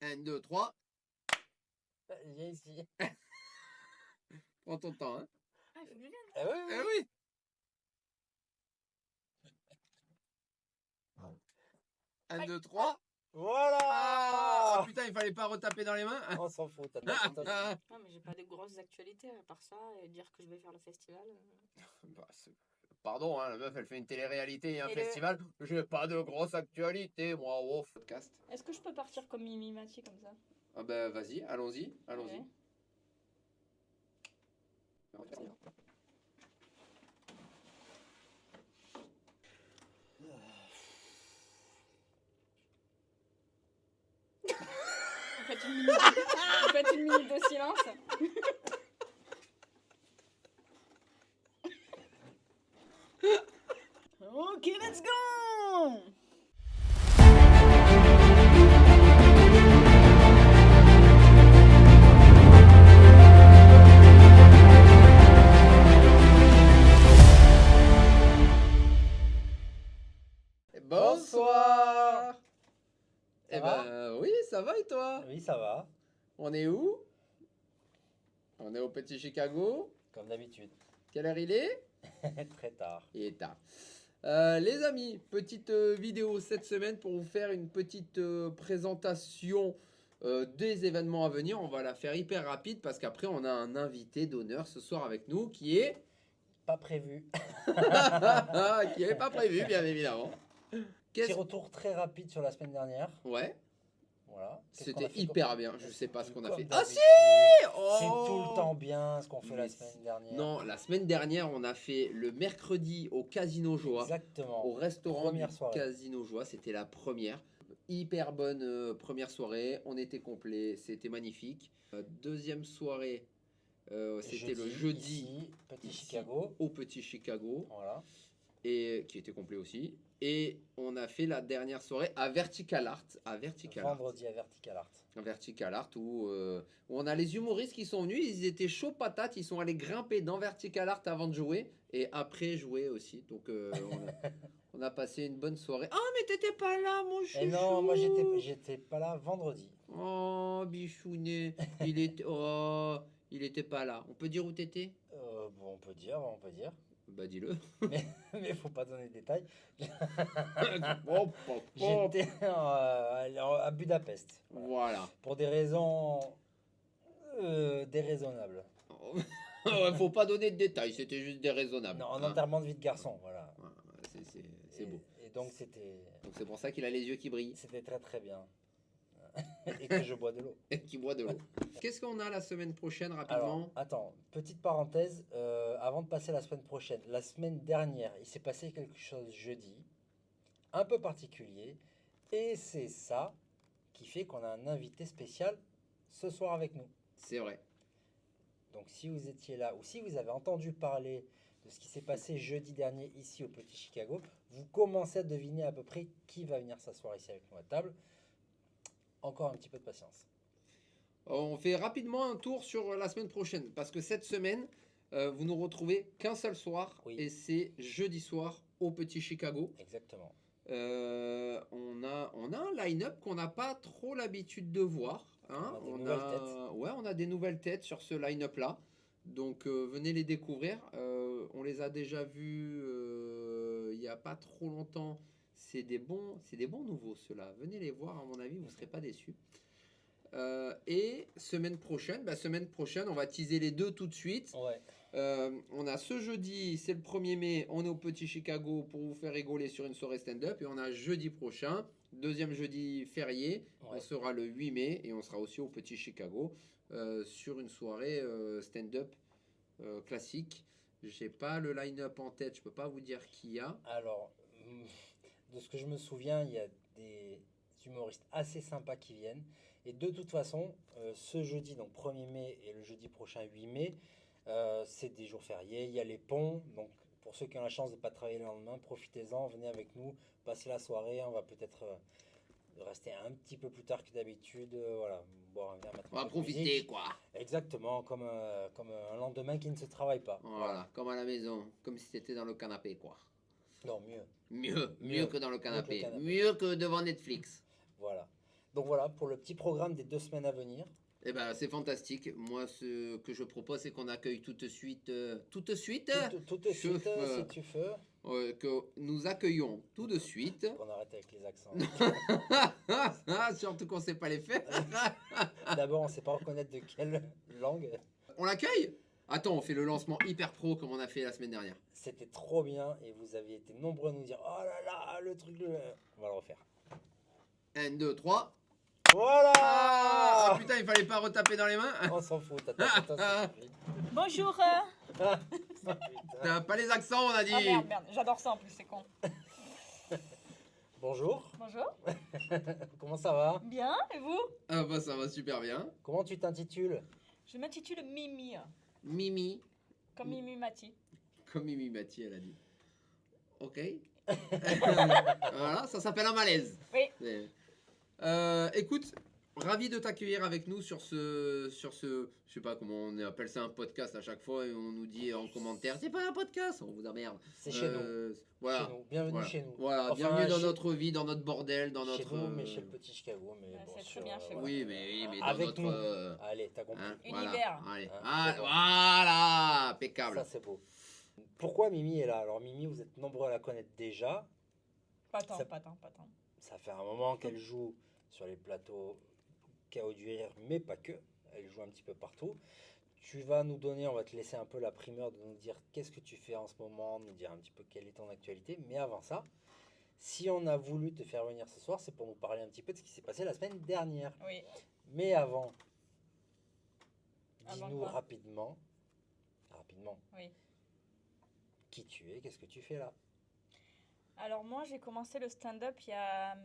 1, 2, 3. Viens ici. Prends ton temps, hein. Ah, il faut que je vienne. Ah oui, oui. Eh oui. Un, 2, 3. Voilà. Ah, putain, il fallait pas retaper dans les mains. On s'en fout, t'as pas fait ta- Non, mais j'ai pas de grosses actualités à part ça. Et dire que je vais faire le festival. Bah, pardon, hein, la meuf, elle fait une télé-réalité et un Et le- festival. J'ai pas de grosse actualité, moi, au podcast. Est-ce que je peux partir comme Mimi Mati comme ça? Ah bah, vas-y, allons-y, allons-y. Ouais. Vous faites une minute de silence. Ok, let's go! Bonsoir. Ça Eh va ben, oui, ça va et toi? Oui, ça va, On est où? On est au Petit Chicago. comme d'habitude. Quelle heure il est? Très tard. Il est tard. Les amis, petite vidéo cette semaine pour vous faire une petite présentation des événements à venir. On va la faire hyper rapide parce qu'après on a un invité d'honneur ce soir avec nous qui est Pas prévu. qui n'est pas prévu bien évidemment. Petit retour très rapide sur la semaine dernière. Ouais, Voilà. Qu'est-ce qu'on a c'était fait hyper comme- bien. Je sais pas ce qu'on a comme fait. Ah d'habitude. si! C'est Oh tout le temps bien ce qu'on fait la Mais semaine dernière. Non, la semaine dernière on a fait le mercredi au Casino Joie. Exactement. Au restaurant Première du soirée. Casino Joie, c'était la première. Hyper bonne première soirée, on était complet, c'était magnifique. Deuxième soirée, c'était le jeudi Ici, Petit ici, Chicago. au Petit Chicago, Voilà. et qui était complet aussi. Et on a fait la dernière soirée à Vertical Art, Vendredi à Vertical Art. Vertical Art où on a les humoristes qui sont venus, ils étaient chauds patates, ils sont allés grimper dans Vertical Art avant de jouer et après jouer aussi. Donc on a passé une bonne soirée. Ah mais t'étais pas là mon chouchou. Et non, moi j'étais pas là vendredi. Oh bichounet, il était pas là. On peut dire où t'étais? Bon, on peut dire. Bah dis-le. Mais faut pas donner de détails. Hop, hop, hop. J'étais à Budapest. Voilà. Voilà. Pour des raisons déraisonnables. Ouais, faut pas donner de détails, c'était juste déraisonnable. Non, en hein. enterrement de vie de garçon, voilà. Ouais, c'est beau. Et donc c'était Donc c'est pour ça qu'il a les yeux qui brillent très très bien. Et que je bois de l'eau. et qui boit de l'eau. Qu'est-ce qu'on a la semaine prochaine Alors, rapidement? attends, petite parenthèse, avant de passer la semaine prochaine. La semaine dernière, il s'est passé quelque chose jeudi, un peu particulier, et c'est ça qui fait qu'on a un invité spécial ce soir avec nous. C'est vrai. Donc si vous étiez là, ou si vous avez entendu parler de ce qui s'est passé jeudi dernier ici au Petit Chicago, vous commencez à deviner à peu près qui va venir s'asseoir ici avec nous à table. Encore un petit peu de patience. On fait rapidement un tour sur la semaine prochaine parce que cette semaine, vous nous retrouvez qu'un seul soir Oui. et c'est jeudi soir au Petit Chicago. Exactement. On a un line-up qu'on n'a pas trop l'habitude de voir. Hein. On a des nouvelles têtes. Ouais, on a des nouvelles têtes sur ce line-up là. Donc venez les découvrir. On les a déjà vus il n'y a pas trop longtemps. C'est des bons nouveaux ceux-là. Venez les voir, à mon avis, vous ne serez pas déçus. Et semaine prochaine, on va teaser les deux tout de suite. Ouais. On a ce jeudi, c'est le 1er mai, on est au Petit Chicago pour vous faire rigoler sur une soirée stand-up. Et on a jeudi prochain, deuxième jeudi férié, Ouais. on sera le 8 mai et on sera aussi au Petit Chicago sur une soirée stand-up classique. J'ai pas le line-up en tête, je peux pas vous dire qui y a. Alors, de ce que je me souviens, il y a des humoristes assez sympas qui viennent. Et de toute façon, ce jeudi, donc 1er mai et le jeudi prochain 8 mai, c'est des jours fériés. Il y a les ponts. Donc, pour ceux qui ont la chance de ne pas travailler le lendemain, profitez-en, venez avec nous, passez la soirée. On va peut-être rester un petit peu plus tard que d'habitude. Voilà, boire un verre, mettre On va un peu de profiter musique. quoi. Exactement, comme un lendemain qui ne se travaille pas. Voilà, comme à la maison, comme si c'était dans le canapé quoi. Non, mieux. Mieux que dans le canapé, canapé. mieux que devant Netflix. Voilà. Donc voilà, pour le petit programme des 2 semaines à venir. Eh ben, c'est fantastique. Moi, ce que je propose, c'est qu'on accueille tout de suite, Tout de suite, si tu veux. que nous accueillons tout de suite. On arrête avec les accents. Surtout qu'on ne sait pas les faire. D'abord, on ne sait pas reconnaître de quelle langue. On l'accueille? Attends, on fait le lancement hyper pro comme on a fait la semaine dernière. C'était trop bien et vous aviez été nombreux à nous dire oh là là, le truc. On va le refaire. 1, 2, 3. Voilà. Ah putain, il fallait pas retaper dans les mains. On s'en fout, ça suffit. Bonjour. T'as pas les accents, on a dit. Ah merde, j'adore ça en plus, c'est con. Bonjour, Bonjour. comment ça va? Bien, et vous? Ah bah ça va super bien. Comment tu t'intitules? Je m'intitule Mimi, Mimi, comme Mimi Mati. comme Mimi Mathieu, elle a dit. Ok. Voilà, ça s'appelle un malaise. Oui. Écoute, ravi de t'accueillir avec nous sur ce, je sais pas comment on appelle ça, un podcast à chaque fois et on nous dit en commentaire, c'est pas un podcast, on vous emmerde. C'est chez nous. Voilà. Chez nous. Bienvenue Voilà. chez nous. Voilà, Enfin, bienvenue dans chez- notre vie, dans notre bordel, dans Chez notre. nous, mais chez le petit Chicago. Mais Ouais, bon, c'est très sur, bien chez voilà. Oui, mais dans Avec notre. nous. Allez, t'as compris. Hein, Univers. Voilà. Allez. Hein, Ah, c'est bon. voilà, impeccable. Ça, c'est beau. Pourquoi Mimi est là? Alors, Mimi, vous êtes nombreux à la connaître déjà. Pas tant, Ça- pas tant, pas tant. Ça fait un moment qu'elle joue sur les plateaux KO du Rire, mais pas que. Elle joue un petit peu partout. Tu vas nous donner, on va te laisser un peu la primeur de nous dire qu'est-ce que tu fais en ce moment, nous dire un petit peu quelle est ton actualité. Mais avant ça, si on a voulu te faire venir ce soir, c'est pour nous parler un petit peu de ce qui s'est passé la semaine dernière. Oui. Mais avant, Avant dis-nous quoi rapidement, Oui. qui tu es, qu'est-ce que tu fais là? Alors moi, j'ai commencé le stand-up il y a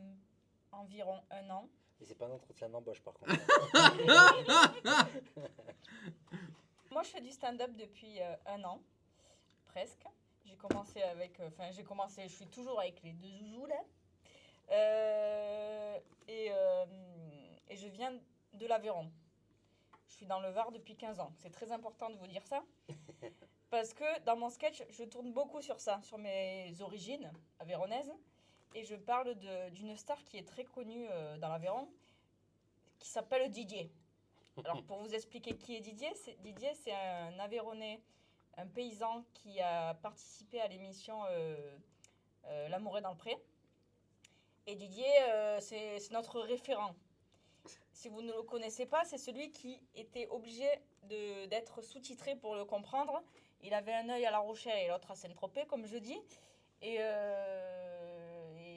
environ 1 an. Et c'est pas notre entretien d'embauche par contre. Moi, je fais du stand-up depuis 1 an, presque. J'ai commencé avec... je suis toujours avec les 2 zouzous, là. Et je viens de l'Aveyron. Je suis dans le Var depuis 15 ans. C'est très important de vous dire ça. Parce que dans mon sketch, je tourne beaucoup sur ça, sur mes origines aveyronaises. Et je parle d'une star qui est très connue dans l'Aveyron, qui s'appelle Didier. Alors, pour vous expliquer qui est Didier, c'est un Aveyronnais, un paysan qui a participé à l'émission L'amour est dans le pré. Et Didier, c'est notre référent. Si vous ne le connaissez pas, c'est celui qui était obligé d'être sous-titré pour le comprendre. Il avait un œil à La Rochelle et l'autre à Saint-Tropez, comme je dis. Et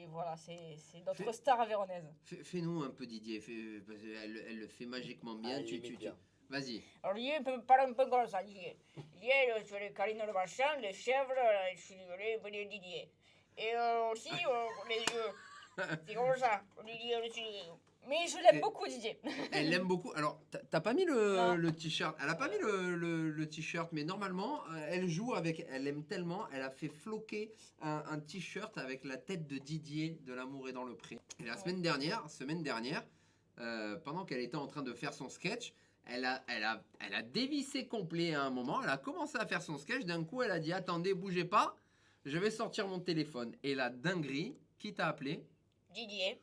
voilà, c'est notre star avéronnaise. Fais-nous un peu Didier, parce elle le fait magiquement bien. Ah, il imite bien. Vas-y. Alors, Didier me parle un peu comme ça, Didier. Didier, sur les câlins le machin, les chèvres, je suis désolé, Didier. Et aussi, les yeux. C'est comme ça, Didier, mais je l'aime beaucoup, Didier. Elle l'aime beaucoup. Alors, t'as pas mis Non. le t-shirt. Elle a pas mis le t-shirt, mais normalement, elle joue avec. Elle aime tellement. Elle a fait floquer un t-shirt avec la tête de Didier de L'amour est dans le pré. Et la semaine dernière, pendant qu'elle était en train de faire son sketch, elle a dévissé complet à un moment. Elle a commencé à faire son sketch. D'un coup, elle a dit attendez, bougez pas. Je vais sortir mon téléphone. Et la dinguerie, qui t'a appelé? Didier.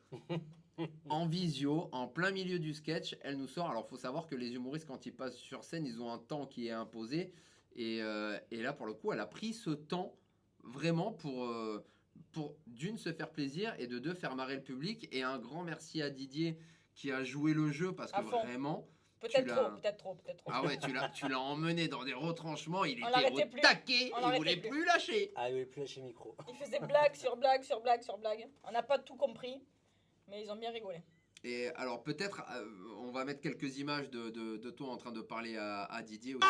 En visio, en plein milieu du sketch, elle nous sort. Alors, faut savoir que les humoristes, quand ils passent sur scène, ils ont un temps qui est imposé. Et là, pour le coup, elle a pris ce temps vraiment pour d'une, se faire plaisir et de deux, faire marrer le public. Et un grand merci à Didier qui a joué le jeu parce que À fond. vraiment. Peut-être Tu trop, l'as- peut-être trop, peut-être trop. Ah ouais, tu l'as emmené dans des retranchements. Il On était l'arrêtait au plus. taquet. On Il l'arrêtait voulait plus. plus lâcher. Ah, il voulait plus lâcher le micro. Ils faisaient blague sur blague sur blague sur blague. On n'a pas tout compris, mais ils ont bien rigolé. Et alors peut-être on va mettre quelques images de toi en train de parler à Didier aussi.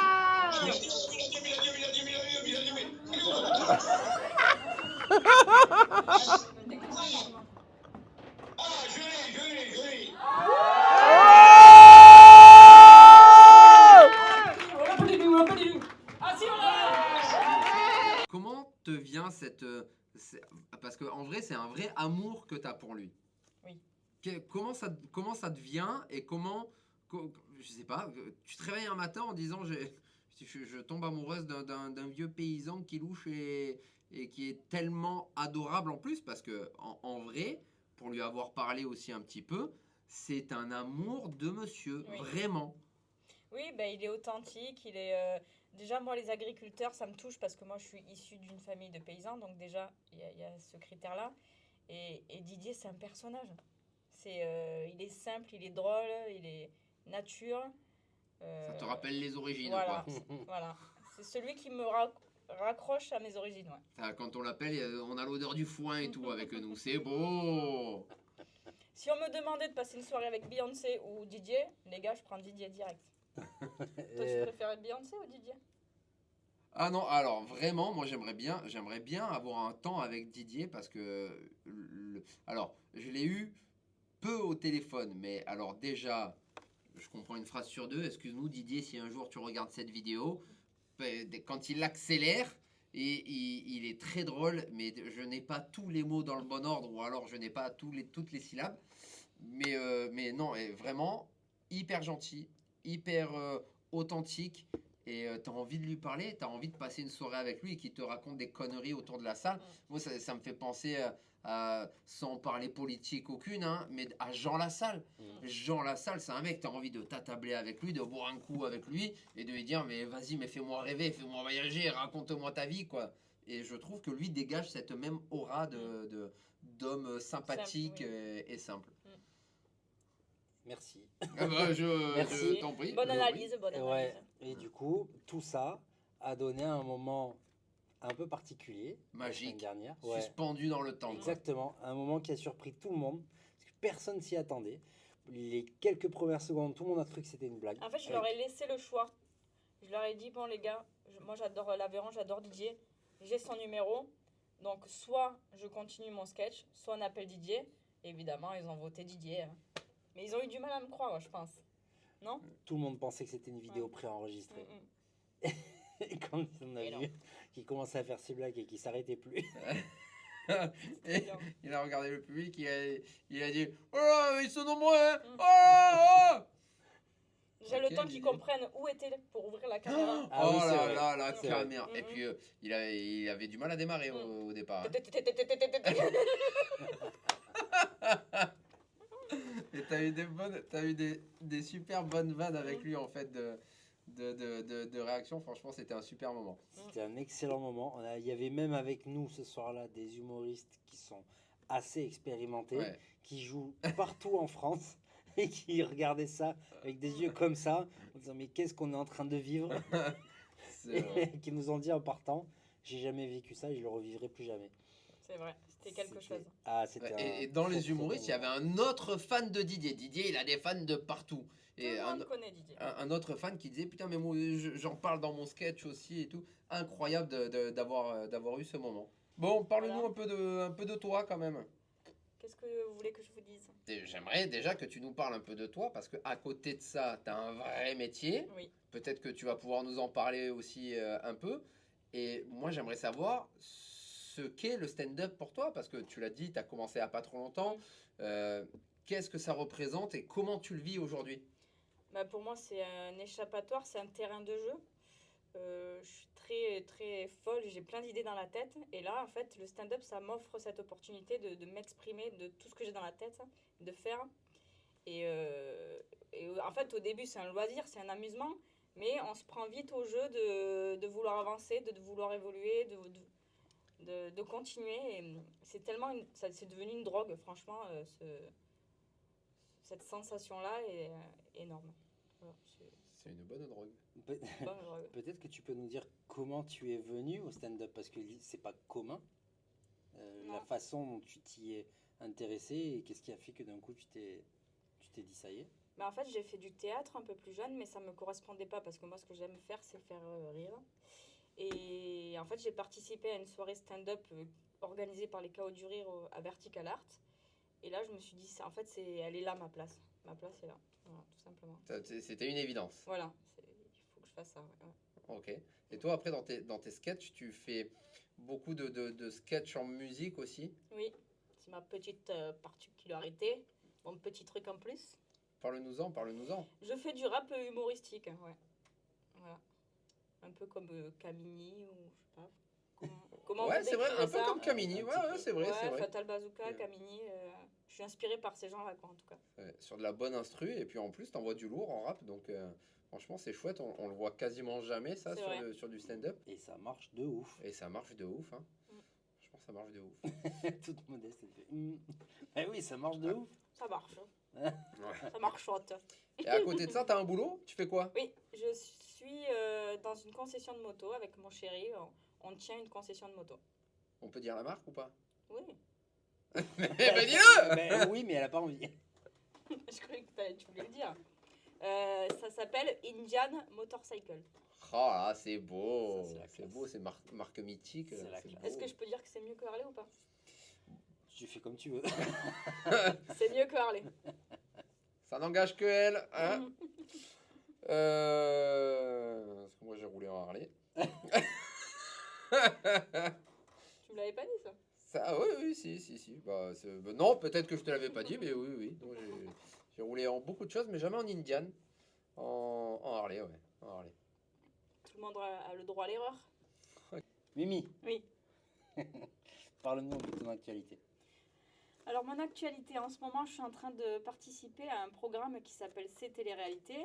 Ah si, on a... Comment te vient parce qu'en vrai c'est un vrai amour que tu as pour lui. Oui. Comment ça te vient et je sais pas, tu te réveilles un matin en disant je tombe amoureuse d'un vieux paysan qui louche et qui est tellement adorable en plus parce que en vrai, pour lui avoir parlé aussi un petit peu, c'est un amour de monsieur, Oui. vraiment. Oui, ben, il est authentique, il est... Déjà, moi, les agriculteurs, ça me touche parce que moi, je suis issue d'une famille de paysans, donc déjà, il y a ce critère-là. Et Didier, c'est un personnage. Il est simple, il est drôle, il est nature. Ça te rappelle les origines, Voilà, quoi. voilà. C'est celui qui me raccroche à mes origines, ouais. Ça, quand on l'appelle, on a l'odeur du foin et tout avec nous. C'est beau. Si on me demandait de passer une soirée avec Beyoncé ou Didier, les gars, je prends Didier direct. Toi, tu préfères Beyoncé ou Didier? Ah non, alors vraiment, moi j'aimerais bien avoir un temps avec Didier parce que, alors, je l'ai eu peu au téléphone, mais alors déjà, je comprends une phrase sur deux. Excuse-nous, Didier, si un jour tu regardes cette vidéo, quand il accélère, et il est très drôle, mais je n'ai pas tous les mots dans le bon ordre, ou alors je n'ai pas toutes les syllabes. Mais non, vraiment, hyper gentil, hyper authentique. Et tu as envie de lui parler, tu as envie de passer une soirée avec lui et qu'il te raconte des conneries autour de la salle. Moi, ça me fait penser sans parler politique aucune, hein, mais à Jean Lassalle. Jean Lassalle, c'est un mec, tu as envie de t'attabler avec lui, de boire un coup avec lui et de lui dire mais vas-y, mais fais-moi rêver, fais-moi voyager, raconte-moi ta vie, quoi. Et je trouve que lui dégage cette même aura d'homme sympathique Simple, oui. et simple. Merci. Ah bah, Merci. je t'en prie. Bonne je t'en prie. analyse, bonne Et analyse. et du coup, tout ça a donné un moment un peu particulier la semaine Magique. dernière. Suspendu dans le temps. quoi. Exactement, un moment qui a surpris tout le monde, parce que personne s'y attendait. Les quelques premières secondes, tout le monde a cru que c'était une blague. En fait, je leur ai laissé le choix. Je leur ai dit, bon les gars, moi j'adore l'Aveyron, j'adore Didier. J'ai son numéro. Donc soit je continue mon sketch, soit on appelle Didier. Évidemment, ils ont voté Didier. Hein. Mais ils ont eu du mal à me croire, je pense. Non? Tout le monde pensait que c'était une vidéo Ouais. préenregistrée. Mm. Et quand on a Et non. vu qu'il commençait à faire ses blagues et qu'il s'arrêtait plus, Et bien. il a regardé le public, il a dit oh, ils sont nombreux, hein. Mm. Oh, J'ai Ok, le temps qu'ils Didier. comprennent où était pour ouvrir la caméra. oh, Ah oui, c'est là vrai. là, la C'est vrai. caméra. Et puis il avait du mal à démarrer au départ. hein. Et t'as eu des super bonnes vannes avec lui en fait de réaction. Franchement, c'était un super moment. c'était un excellent moment. Il y avait même avec nous ce soir-là des humoristes qui sont assez expérimentés, Ouais. qui jouent partout en France et qui regardaient ça avec des yeux comme ça, en disant mais qu'est-ce qu'on est en train de vivre C'est vrai. et qui nous ont dit en partant, j'ai jamais vécu ça et je le revivrai plus jamais. C'est vrai, c'était quelque chose. Ah, c'était Et un dans très, les très humoristes, il y bon avait un autre fan de Didier. Didier, il a des fans de partout. Tout Et le un, monde connaît Didier. un autre fan qui disait putain mais moi j'en parle dans mon sketch aussi et tout. Incroyable d'avoir eu ce moment. Bon, parle-nous Voilà. un peu de toi quand même. Qu'est-ce que vous voulez que je vous dise? Et j'aimerais déjà que tu nous parles un peu de toi parce que à côté de ça, tu as un vrai métier. Oui. Peut-être que tu vas pouvoir nous en parler aussi un peu. Et moi, j'aimerais savoir ce qu'est le stand-up pour toi parce que tu l'as dit, tu as commencé à pas trop longtemps. Qu'est-ce que ça représente et comment tu le vis aujourd'hui? Bah, pour moi, c'est un échappatoire, c'est un terrain de jeu. Je suis très, très folle, j'ai plein d'idées dans la tête. Et là, en fait, le stand-up, ça m'offre cette opportunité de m'exprimer de tout ce que j'ai dans la tête, de faire. Et en fait, au début, c'est un loisir, c'est un amusement. Mais on se prend vite au jeu de vouloir avancer, de vouloir évoluer, de continuer. Et c'est tellement c'est devenu une drogue, franchement. Cette sensation-là est énorme. Voilà, C'est une bonne drogue. Pe- une bonne drogue. Peut-être que tu peux nous dire comment tu es venu au stand-up parce que c'est pas commun. Non. La façon dont tu t'y es intéressé et qu'est-ce qui a fait que d'un coup tu t'es dit ça y est. Mais en fait, j'ai fait du théâtre un peu plus jeune, mais ça ne me correspondait pas parce que moi, ce que j'aime faire, c'est faire rire. Et en fait, j'ai participé à une soirée stand-up organisée par les Chaos du Rire à Vertical Art. Et là, je me suis dit, en fait, elle est là ma place. Ma place est là, voilà, tout simplement. C'était une évidence. Voilà, il faut que je fasse ça. Ouais. Ok. Et toi, après, dans tes sketchs, tu fais beaucoup de sketchs en musique aussi. Oui, c'est ma petite particularité, mon petit truc en plus. Parle-nous-en, parle-nous-en. Je fais du rap humoristique, ouais. Voilà. Un peu comme Camini ou je sais pas. Comment Ouais, vous c'est vrai, décrivez un peu ça comme Camini. Un Ouais, petit peu. ouais, c'est vrai, c'est Ouais, vrai. Fatal Bazooka, Ouais. Camini. Je suis inspirée par ces gens-là, quoi, en tout cas. Ouais, sur de la bonne instru, et puis en plus, t'envoies du lourd en rap, donc franchement, c'est chouette. On le voit quasiment jamais, ça, C'est sur, vrai. sur du stand-up. Et ça marche de ouf. Et ça marche de ouf, hein. Mm. Franchement, ça marche de ouf. Toute modeste, elle fait. Eh oui, ça marche de ouf. Ça marche, Ouais. ça marche chouette. Et à côté de ça, t'as un boulot? Tu fais quoi? Oui, je suis dans une concession de moto avec mon chéri. On tient une concession de moto. On peut dire la marque ou pas? Oui, Mais bah, dis-le! Ben oui, mais elle a pas envie. je croyais que tu voulais le dire. Ça s'appelle Indian Motorcycle. Oh là, c'est beau! Ça, c'est la C'est classe. beau, c'est marque mythique. C'est la c'est classe. beau. Est-ce que je peux dire que c'est mieux que Harley ou pas? Tu fais comme tu veux. C'est mieux que Harley. Ça n'engage que elle, hein? Mhm. Parce que moi j'ai roulé en Harley. Tu me l'avais pas dit ça? Ça, oui, oui, si. Bah, non, peut-être que je te l'avais pas dit, mais oui. Donc, j'ai roulé en beaucoup de choses, mais jamais en Indian. En Harley, ouais. En Harley. Tout le monde a le droit à l'erreur. Mimi, Oui. parle-nous de ton actualité. Alors mon actualité, en ce moment, je suis en train de participer à un programme qui s'appelle C'est Télé-réalité.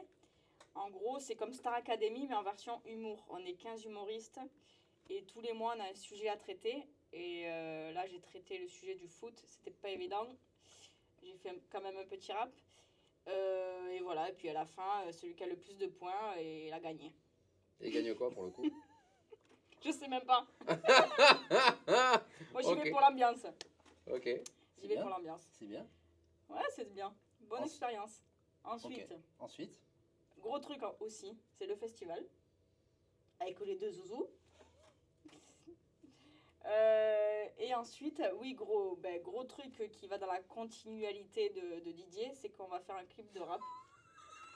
En gros, c'est comme Star Academy, mais en version humour. On est 15 humoristes et tous les mois, on a un sujet à traiter. Et là, j'ai traité le sujet du foot. C'était pas évident. J'ai fait quand même un petit rap. Et voilà, et puis à la fin, celui qui a le plus de points, il a gagné. Et il gagne quoi pour le coup? Je sais même pas. Moi, j'y Ok. vais pour l'ambiance. Ok. J'y vais bien. pour l'ambiance. C'est bien. Ouais, c'est bien. Bonne Ensuite- expérience. Ensuite, Ok. Ensuite, gros truc aussi, c'est le festival. Avec les deux zouzous. Et ensuite, oui, gros truc qui va dans la continualité de Didier, c'est qu'on va faire un clip de rap.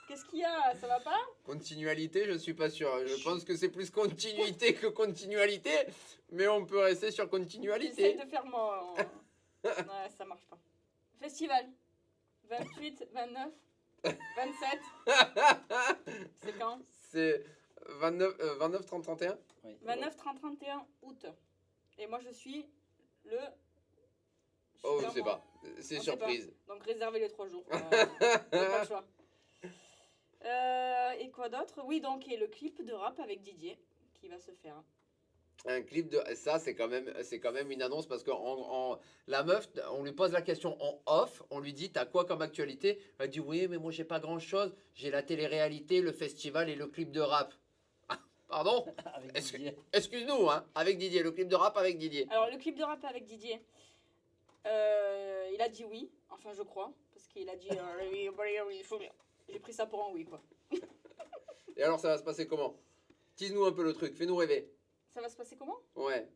Qu'est-ce qu'il y a? Ça va pas? Continualité, je suis pas sûr. Je pense que c'est plus continuité que continualité, mais on peut rester sur J'essaye continualité. de faire mon... Ouais, ça marche pas. Festival. 28, 29, 27. C'est quand? C'est 29, 30, 31. oui. 29, 30, 31 août. Et moi, je suis le... je Oh, sais je sais moi. pas. C'est On sait surprise. Donc réservez les 3 jours. Pas le choix. Et quoi d'autre? Oui, donc et le clip de rap avec Didier qui va se faire. Un clip de ça, c'est quand même une annonce parce que la meuf, on lui pose la question en off, on lui dit t'as quoi comme actualité? Elle dit oui, mais moi j'ai pas grand chose, j'ai la télé-réalité, le festival et le clip de rap. Ah, pardon? Avec Est-ce que- Didier. Excuse-nous, hein, avec Didier, le clip de rap avec Didier. Alors le clip de rap avec Didier, il a dit oui, enfin je crois, parce qu'il a dit oui, il faut bien. J'ai pris ça pour un oui quoi. Et alors ça va se passer comment? Tease-nous un peu le truc, fais-nous rêver. Ça va se passer comment? Ouais.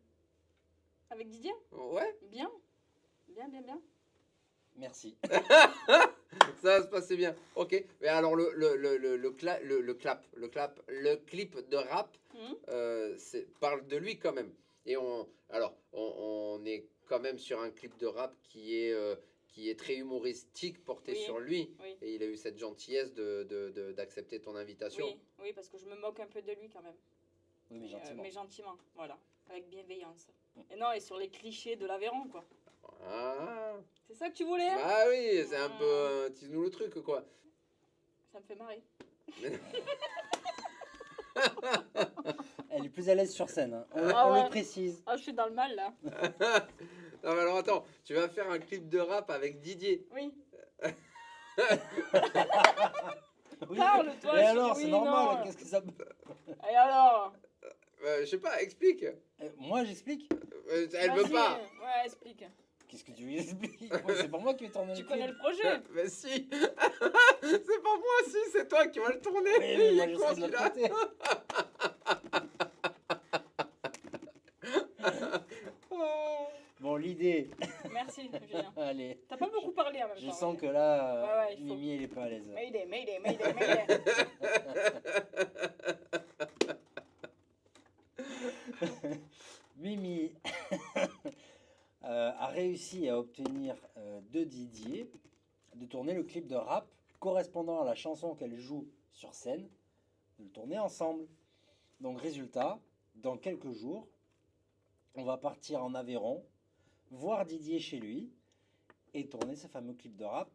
Avec Didier? Ouais, Bien. Bien. Merci. ça va se passer bien. Ok. Mais alors le clip de rap, Mhm. parle de lui quand même. Et on est quand même sur un clip de rap qui est très humoristique, porté Oui, sur lui. oui. Et il a eu cette gentillesse d'accepter ton invitation. Oui, parce que je me moque un peu de lui quand même. Oui, mais gentiment. Mais gentiment, voilà. Avec bienveillance. Et non, et sur les clichés de l'Aveyron, quoi. Ah, C'est ça que tu voulais? bah oui, c'est un peu. Tease-nous le truc, quoi. Ça me fait marrer. Elle est plus à l'aise sur scène. Hein. On Ah ouais. le précise. Ah, je suis dans le mal, là. Non, mais alors attends, tu vas faire un clip de rap avec Didier. Oui. Oui. Parle, toi, Et je alors, dis c'est oui, normal. non. Qu'est-ce que ça. Et alors? Je sais pas, explique. Moi, j'explique. Elle veut Vas-y. pas. Ouais, explique. Qu'est-ce que tu veux expliquer? C'est pour moi qui vais tourner Tu le connais clip. le projet? Mais si. C'est pas moi, si, c'est toi qui vas le tourner. Oui, mais Il moi, est je con, serai de l'autre celui-là. côté. Bon, l'idée. Merci, Julien. Allez. T'as pas beaucoup parlé en même temps. Je sens que là, Ouais, il faut. Mimi, elle est pas à l'aise. Mayday. Mimi a réussi à obtenir de Didier de tourner le clip de rap correspondant à la chanson qu'elle joue sur scène, de le tourner ensemble. Donc résultat, dans quelques jours, on va partir en Aveyron, voir Didier chez lui, et tourner ce fameux clip de rap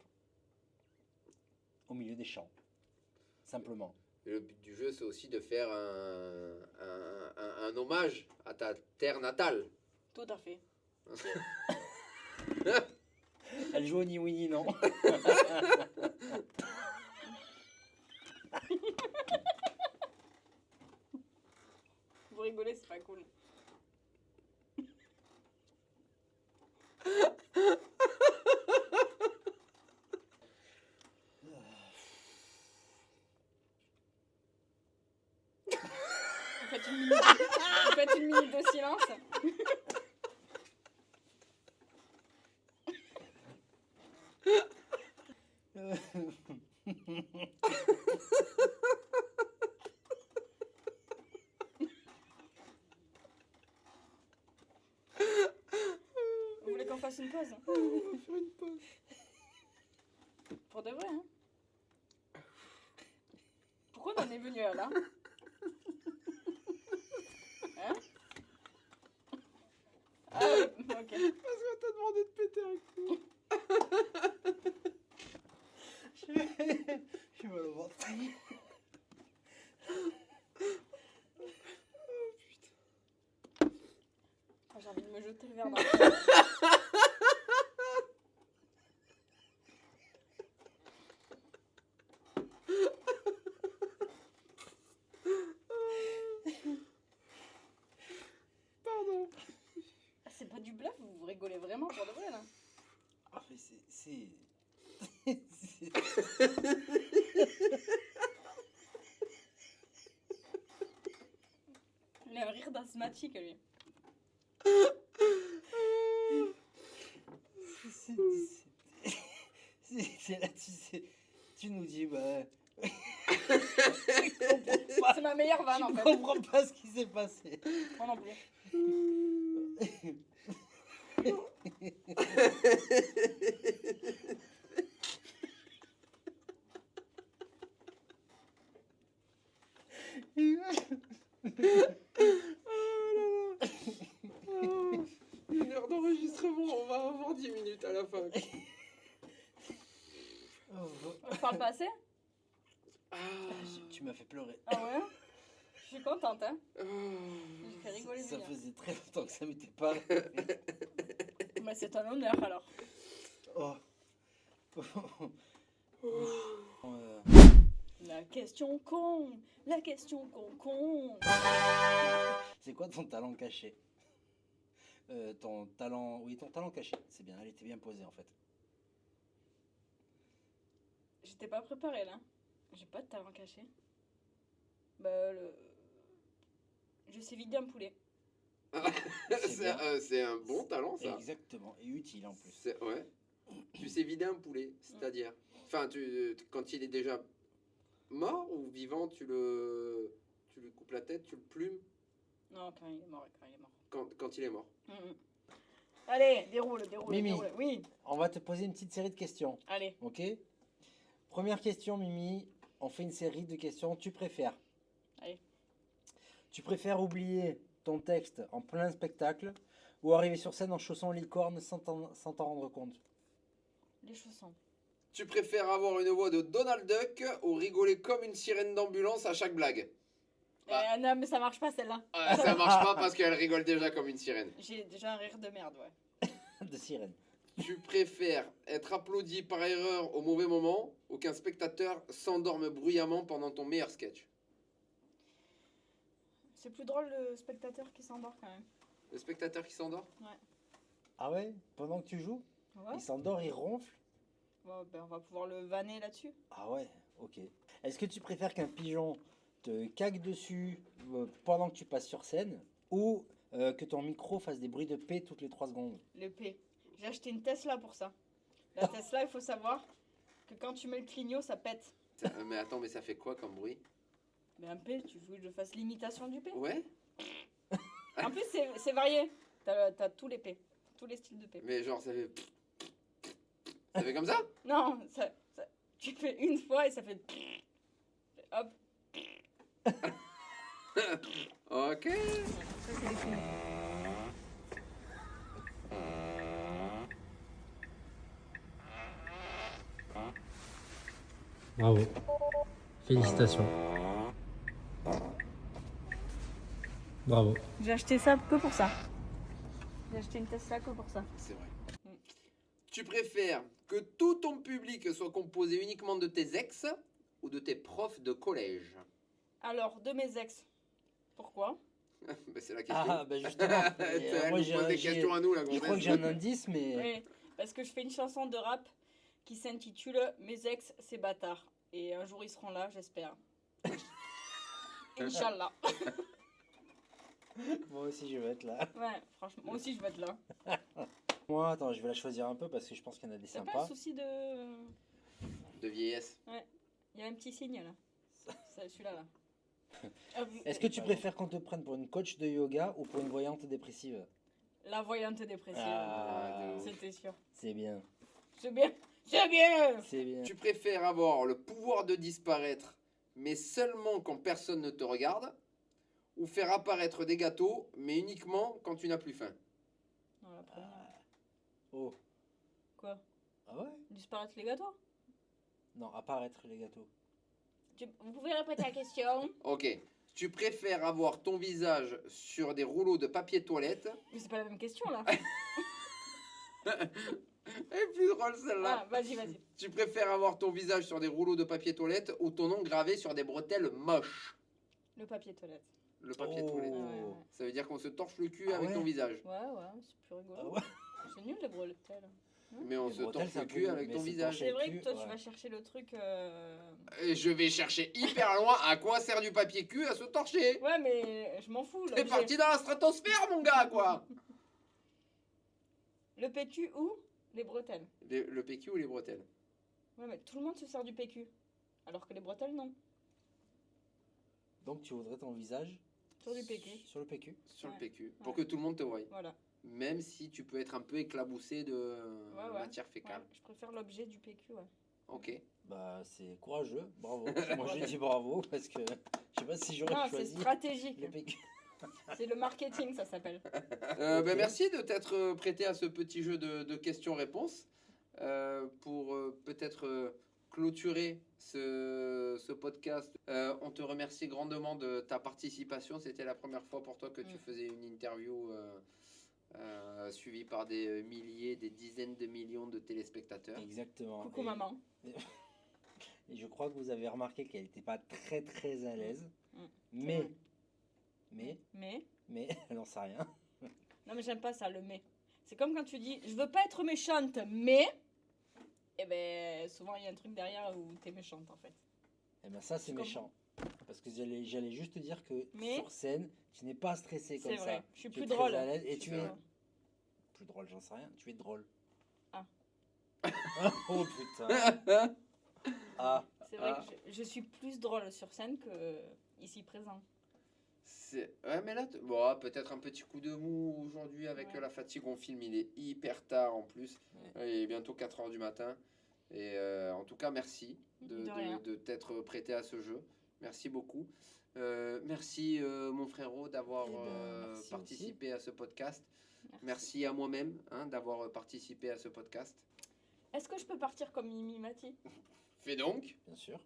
au milieu des champs. Simplement. Et le but du jeu, c'est aussi de faire un hommage à ta terre natale. Tout à fait. Elle joue au ni oui ni non. Vous rigolez, c'est pas cool. Vous faites une minute de silence. Vous voulez qu'on fasse une pause? On va faire une pause. Pour de vrai, hein? Pourquoi on en est venu à là? Hein? Ah oui, ok. Parce qu'on t'a demandé de péter un coup. Je vais le voir. Ah, j'ai envie de me jeter le verre dans le Pardon. Ah, c'est pas du bluff, vous rigolez vraiment pour de vrai là? Ah, mais c'est... Il a un rire d'asthmatique lui. C'est là, tu nous dis, bah... C'est ma meilleure vanne en Je fait. comprends pas ce qui s'est passé. Moi non plus. Une heure d'enregistrement, on va avoir 10 minutes à la fin. Je parle pas assez? Ah, Tu m'as fait pleurer. Ah ouais? Je suis contente, hein? ah. J'ai fait rigoler Ça Julien. faisait très longtemps que ça m'était pas... Mais c'est un honneur alors. Oh. La question con! La question con! C'est quoi ton talent caché? Ton talent... Oui, ton talent caché. C'est bien, elle était bien posée en fait. J'étais pas préparée là. J'ai pas de talent caché. Bah, je sais vider un poulet. C'est un bon talent, ça. Exactement, et utile en plus. Ouais. Tu sais vider un poulet, c'est-à-dire. Enfin, quand il est déjà mort ou vivant, tu lui coupes la tête, tu le plumes Non, quand il est mort, quand il est mort. quand il est mort. Allez, déroule. Mimi. Déroule. Oui, On va te poser une petite série de questions, allez. ok? Première question, Mimi. On fait une série de questions. Tu préfères? Allez. Tu préfères oublier ton texte en plein spectacle ou arriver sur scène en chaussons licorne sans t'en rendre compte? Les chaussons. Tu préfères avoir une voix de Donald Duck ou rigoler comme une sirène d'ambulance à chaque blague? Ah. Non, mais ça marche pas celle-là. Ça marche pas parce qu'elle rigole déjà comme une sirène. J'ai déjà un rire de merde, ouais. De sirène. Tu préfères être applaudi par erreur au mauvais moment ou qu'un spectateur s'endorme bruyamment pendant ton meilleur sketch? C'est plus drôle le spectateur qui s'endort quand même. Le spectateur qui s'endort? Ah ouais? Pendant que tu joues? Ouais. Il s'endort, il ronfle? Bon, ben, on va pouvoir le vanner là-dessus. Ah ouais, ok. Est-ce que tu préfères qu'un pigeon te cague dessus pendant que tu passes sur scène ou que ton micro fasse des bruits de paix toutes les 3 secondes? Le P. J'ai acheté une Tesla pour ça. La Tesla, il faut savoir que quand tu mets le clignot, ça pète. Mais attends, mais ça fait quoi comme bruit? Mais un P, tu veux que je fasse l'imitation du P? Ouais? En plus, c'est varié. T'as tous les P. Tous les styles de P. Mais genre, ça fait... Ça fait comme ça? Non, tu fais une fois et ça fait... Hop. Ok. Ça, c'est les clés. Bravo. Félicitations. Bravo. J'ai acheté ça que pour ça. J'ai acheté une Tesla que pour ça. C'est vrai. Mm. Tu préfères que tout ton public soit composé uniquement de tes ex ou de tes profs de collège? Alors, de mes ex. Pourquoi? Ben, c'est la question. Ah, bah justement. Elle Moi, nous pose des questions à nous, la je crois que j'ai un indice, mais. Oui, parce que je fais une chanson de rap qui s'intitule Mes ex, c'est bâtard. Et un jour, ils seront là, j'espère. Inch'Allah. Moi aussi, je vais être là. Ouais, franchement, moi aussi, je vais être là. Moi, attends, je vais la choisir un peu parce que je pense qu'il y en a des C'est pas un sympas. souci de. De vieillesse. Il y a un petit signe là. C'est celui-là là. Ah, Est-ce que tu préfères qu'on te prenne pour une coach de yoga ou pour une voyante dépressive? La voyante dépressive. Ah, C'était sûr. c'est bien. C'est bien. C'est bien. C'est bien. Tu préfères avoir le pouvoir de disparaître, mais seulement quand personne ne te regarde, ou faire apparaître des gâteaux, mais uniquement quand tu n'as plus faim? Non, la première. Oh. Quoi? Ah ouais? Disparaître les gâteaux? Non, apparaître les gâteaux. Vous pouvez répéter la question? Ok. Tu préfères avoir ton visage sur des rouleaux de papier toilette? Mais c'est pas la même question là. Elle est plus drôle celle-là. Ah, vas-y, vas-y. Tu préfères avoir ton visage sur des rouleaux de papier toilette ou ton nom gravé sur des bretelles moches? Le papier toilette. Le papier Oh. toilette. Ah, ouais, ouais. Ça veut dire qu'on se torche le cul Ah avec ouais ton visage. Ouais, ouais, c'est plus rigolo. Ah ouais? C'est nul les bretelles. Mais on Les se bretelles, torche c'est le un peu cul nul, avec mais ton c'est visage. torché. C'est vrai cul, que toi ouais. tu vas chercher le truc. Et je vais chercher hyper loin à quoi sert du papier cul à se torcher. Ouais, mais je m'en fous. T'es l'objet. parti dans la stratosphère, mon gars, quoi. Le PQ ou les bretelles? Le PQ ou les bretelles? Ouais, mais tout le monde se sert du PQ. Alors que les bretelles, non. Donc tu voudrais ton visage Sur du PQ. sur le PQ? Sur le Ouais. PQ. Pour Ouais. que tout le monde te voie. Voilà. Même si tu peux être un peu éclaboussé de Ouais. matière Ouais, fécale. je préfère l'objet du PQ, ouais. Ok. Bah c'est courageux, bravo. Moi je dis bravo parce que je sais pas si j'aurais Non, c'est choisi stratégique. le PQ. C'est le marketing, ça s'appelle. Ben, Ok. merci de t'être prêté à ce petit jeu de questions-réponses. Pour peut-être clôturer ce podcast, on te remercie grandement de ta participation. C'était la première fois pour toi que tu faisais une interview suivie par des milliers, des dizaines de millions de téléspectateurs. Exactement. Coucou Et- maman. Et je crois que vous avez remarqué qu'elle n'était pas très très à l'aise. Mm. Mais, vrai. mais, Mais. elle n'en sait rien. Non, mais j'aime pas ça, le mais. C'est comme quand tu dis je veux pas être méchante, mais. Eh ben, souvent il y a un truc derrière où t'es méchante en fait. Et ben ça c'est Je méchant. Parce que j'allais juste te dire que Mais- sur scène, tu n'es pas stressé comme C'est vrai, ça. je suis Tu es plus très drôle. à l'aise et Je tu suis es drôle. plus drôle, j'en sais rien. Tu es drôle. Ah. Oh putain. Ah. C'est vrai Ah. que je suis plus drôle sur scène que ici présent. Ouais, mais là, bon, peut-être un petit coup de mou aujourd'hui avec Ouais. la fatigue. On filme, il est hyper tard en plus. Ouais. Il est bientôt 4 heures du matin. Et en tout cas, merci De rien. de t'être prêté à ce jeu. Merci beaucoup. Merci, mon frérot, d'avoir Eh ben, merci participé à ce podcast. Merci à moi-même d'avoir participé à ce podcast. Est-ce que je peux partir comme Mimi Mati? Fais donc. Bien sûr.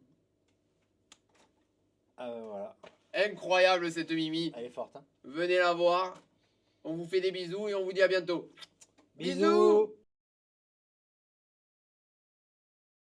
Ah ben voilà. Incroyable cette Mimi. Elle est forte, hein. Venez la voir. On vous fait des bisous et on vous dit à bientôt. Bisous.